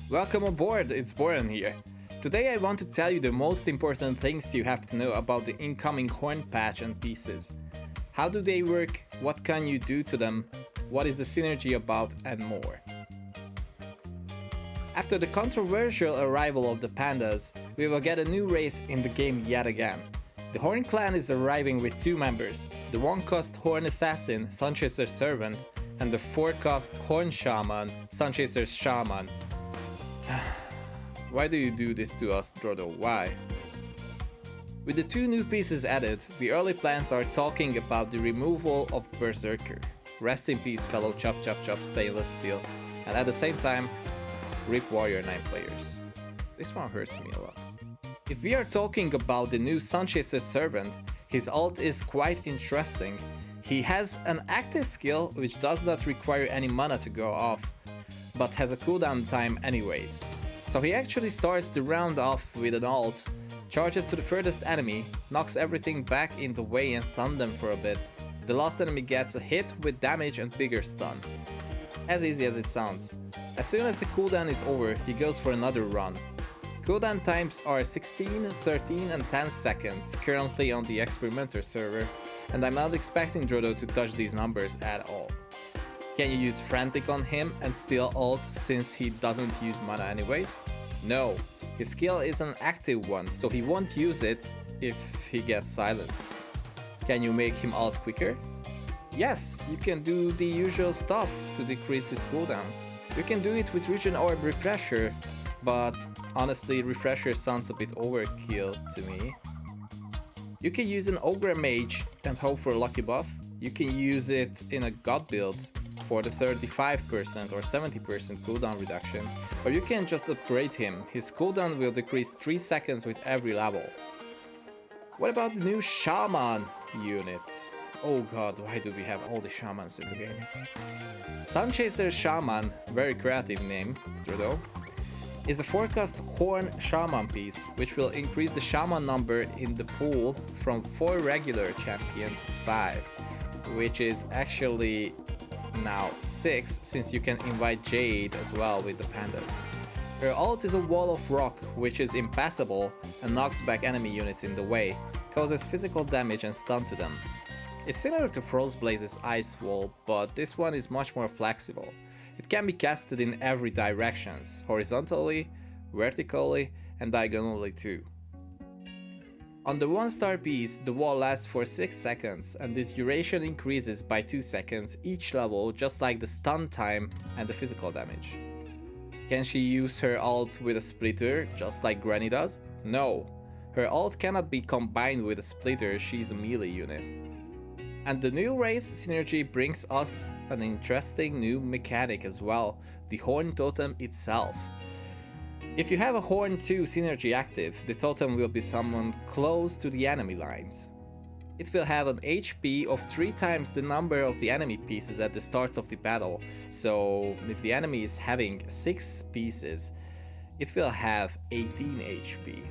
Welcome aboard, it's Boran here. Today I want to tell you the most important things you have to know about the incoming horn patch and pieces. How do they work, what can you do to them, what is the synergy about, and more. After the controversial arrival of the pandas, we will get a new race in the game yet again. The Horn clan is arriving with two members, the 1-cost Horn Assassin, Sunchaser Servant, and the 4-cost Horn Shaman, Sunchaser Shaman. Why do you do this to us, DOTA? Why? With the two new pieces added, the early plans are talking about the removal of Berserker. Rest in peace, fellow Chop Chop Chop Stainless Steel. And at the same time, RIP Warrior 9 players. This one hurts me a lot. If we are talking about the new Sunchaser Servant, his ult is quite interesting. He has an active skill which does not require any mana to go off, but has a cooldown time anyways. So he actually starts the round off with an ult, charges to the furthest enemy, knocks everything back in the way and stun them for a bit. The last enemy gets a hit with damage and bigger stun. As easy as it sounds. As soon as the cooldown is over, he goes for another run. Cooldown times are 16, 13 and 10 seconds, currently on the experimenter server, and I'm not expecting DOTA to touch these numbers at all. Can you use Frantic on him and steal ult since he doesn't use mana anyways? No, his skill is an active one, so he won't use it if he gets silenced. Can you make him ult quicker? Yes, you can do the usual stuff to decrease his cooldown. You can do it with Regen Orb Refresher, but honestly Refresher sounds a bit overkill to me. You can use an Ogre Mage and hope for a lucky buff. You can use it in a God build for the 35% or 70% cooldown reduction, or you can just upgrade him. His cooldown will decrease 3 seconds with every level. What about the new Shaman unit? Oh god, why do we have all the Shamans in the game? Sunchaser Shaman, very creative name, DOTA, is a 4-cost Horn Shaman piece, which will increase the Shaman number in the pool from 4 regular champion to 5, which is actually now 6 since you can invite Jade as well with the pandas. Her ult is a wall of rock which is impassable and knocks back enemy units in the way, causes physical damage and stun to them. It's similar to Frostblaze's ice wall, but this one is much more flexible. It can be casted in every directions, horizontally, vertically and diagonally too. On the 1-star piece, the wall lasts for 6 seconds and this duration increases by 2 seconds each level, just like the stun time and the physical damage. Can she use her ult with a splitter, just like Granny does? No. Her ult cannot be combined with a splitter, she's a melee unit. And the new race synergy brings us an interesting new mechanic as well, the Horn Totem itself. If you have a Horn 2 synergy active, the Totem will be summoned close to the enemy lines. It will have an HP of 3 times the number of the enemy pieces at the start of the battle, so if the enemy is having 6 pieces, it will have 18 HP.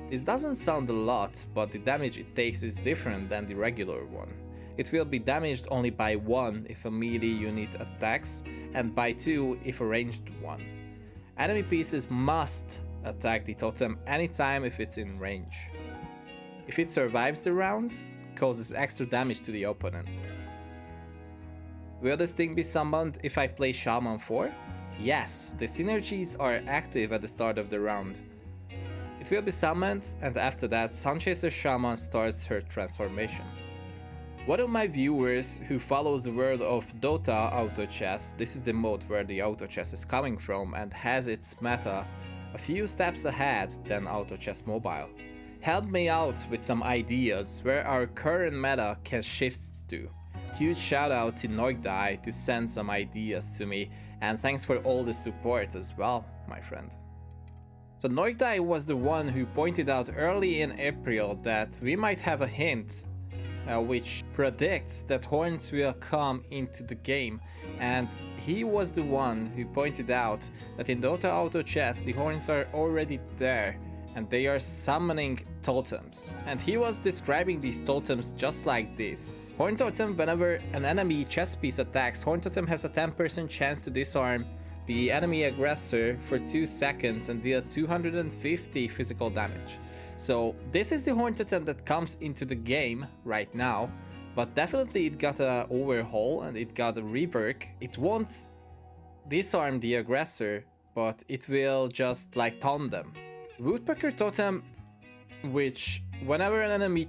This doesn't sound a lot, but the damage it takes is different than the regular one. It will be damaged only by 1 if a melee unit attacks, and by 2 if a ranged one. Enemy pieces must attack the totem anytime if it's in range. If it survives the round, causes extra damage to the opponent. Will this thing be summoned if I play Shaman 4? Yes, the synergies are active at the start of the round. It will be summoned and after that Sunchaser Shaman starts her transformation. One of my viewers who follows the world of DOTA Auto Chess, this is the mode where the Auto Chess is coming from and has its meta a few steps ahead than Auto Chess Mobile, helped me out with some ideas where our current meta can shift to. Huge shout out to Neugdae to send some ideas to me, and thanks for all the support as well, my friend. So Neugdae was the one who pointed out early in April that we might have a hint which predicts that horns will come into the game, and he was the one who pointed out that in DOTA Auto Chess the horns are already there and they are summoning totems. And he was describing these totems just like this. Horn Totem, whenever an enemy chess piece attacks, Horn Totem has a 10% chance to disarm the enemy aggressor for 2 seconds and deal 250 physical damage. So this is the Horn Totem that comes into the game right now, but definitely it got a overhaul and it got a rework. It won't disarm the aggressor, but it will just like taunt them. Woodpecker Totem, which whenever an enemy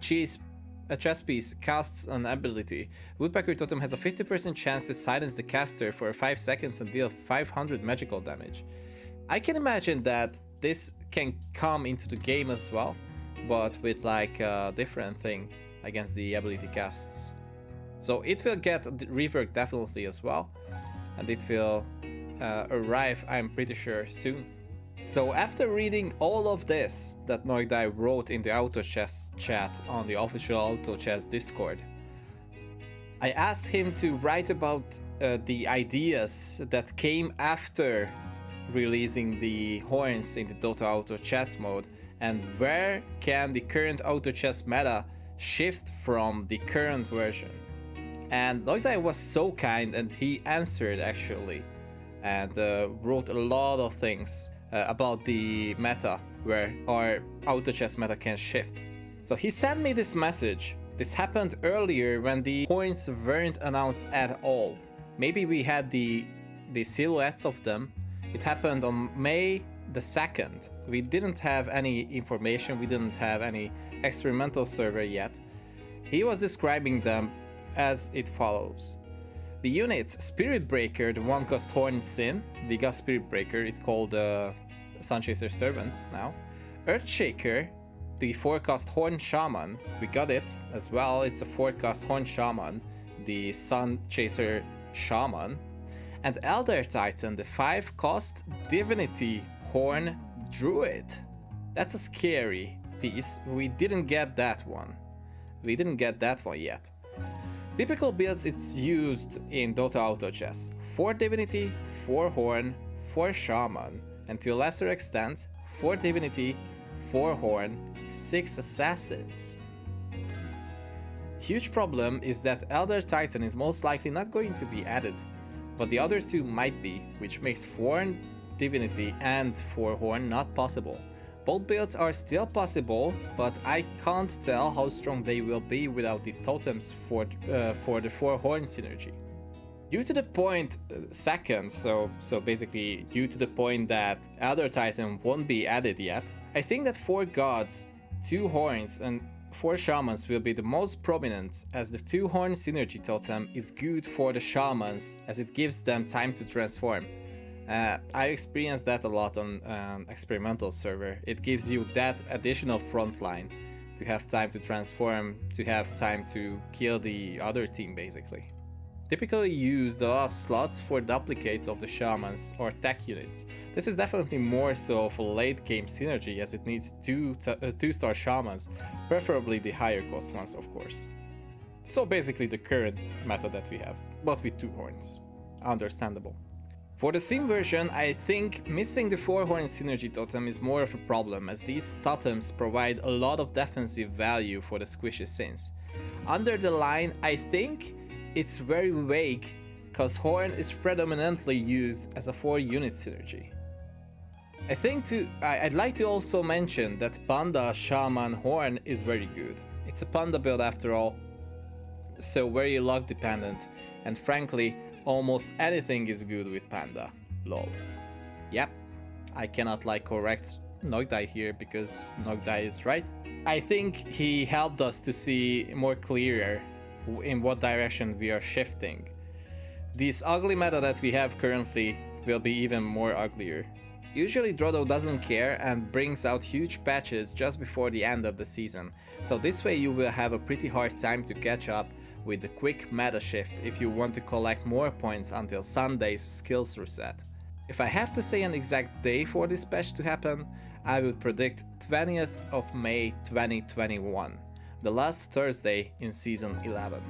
a chess piece casts an ability, Woodpecker Totem has a 50% chance to silence the caster for 5 seconds and deal 500 magical damage. I can imagine that this can come into the game as well, but with like a different thing against the ability casts. So it will get reworked definitely as well, and it will arrive, I'm pretty sure, soon. So after reading all of this that Neugdae wrote in the Auto Chess chat on the official Auto Chess Discord, I asked him to write about the ideas that came after releasing the horns in the DOTA Auto Chess mode, and where can the current Auto Chess meta shift from the current version. And Neugdae was so kind and he answered actually, and wrote a lot of things about the meta, where our Auto Chess meta can shift. So he sent me this message. This happened earlier when the horns weren't announced at all. Maybe we had the silhouettes of them. It happened on May the 2nd. We didn't have any information, we didn't have any experimental server yet. He was describing them as it follows. The units, Spirit Breaker, the 1-cost Horn Sin, we got Spirit Breaker, it's called Sunchaser Servant now. Earthshaker, the 4-cost Horn Shaman, we got it as well, it's a 4-cost Horn Shaman, the Sunchaser Shaman. And Elder Titan, the 5-cost Divinity Horn Druid. That's a scary piece, we didn't get that one. We didn't get that one yet. Typical builds it's used in DOTA Auto Chess: 4 Divinity, 4 Horn, 4 Shaman, and to a lesser extent, 4 Divinity, 4 Horn, 6 Assassins. Huge problem is that Elder Titan is most likely not going to be added, but the other 2 might be, which makes 4 Divinity and 4 Horn not possible. Both builds are still possible, but I can't tell how strong they will be without the totems for the 4 Horn synergy. Due to the point second, so basically due to the point that Elder Titan won't be added yet, I think that 4 gods, 2 horns and 4 shamans will be the most prominent, as the 2 horn synergy totem is good for the shamans as it gives them time to transform. I experienced that a lot on experimental server. It gives you that additional front line to have time to transform, to have time to kill the other team basically. Typically use the last slots for duplicates of the shamans or tech units. This is definitely more so of a late game synergy, as it needs 2-star shamans, preferably the higher cost ones of course. So basically the current meta that we have, but with 2 horns. Understandable. For the sim version, I think missing the 4 horn synergy totem is more of a problem, as these totems provide a lot of defensive value for the squishy sins. Under the line, I think it's very vague, cause horn is predominantly used as a 4 unit synergy. I'd like to also mention that Panda Shaman Horn is very good. It's a Panda build after all, so very luck dependent, and frankly, almost anything is good with Panda. Lol. Yep, I cannot like correct Neugdae here because Neugdae is right. I think he helped us to see more clearer in what direction we are shifting. This ugly meta that we have currently will be even more uglier. Usually DOTA doesn't care and brings out huge patches just before the end of the season, so this way you will have a pretty hard time to catch up with the quick meta shift if you want to collect more points until Sunday's skills reset. If I have to say an exact day for this patch to happen, I would predict 20th of May 2021, the last Thursday in Season 11.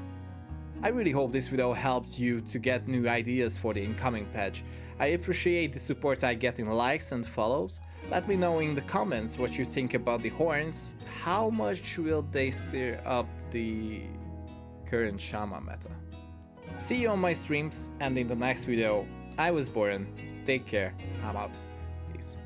I really hope this video helped you to get new ideas for the incoming patch. I appreciate the support I get in likes and follows. Let me know in the comments what you think about the horns, how much will they stir up the current Shaman meta. See you on my streams and in the next video. I was Boren, Take care. I'm out. Peace.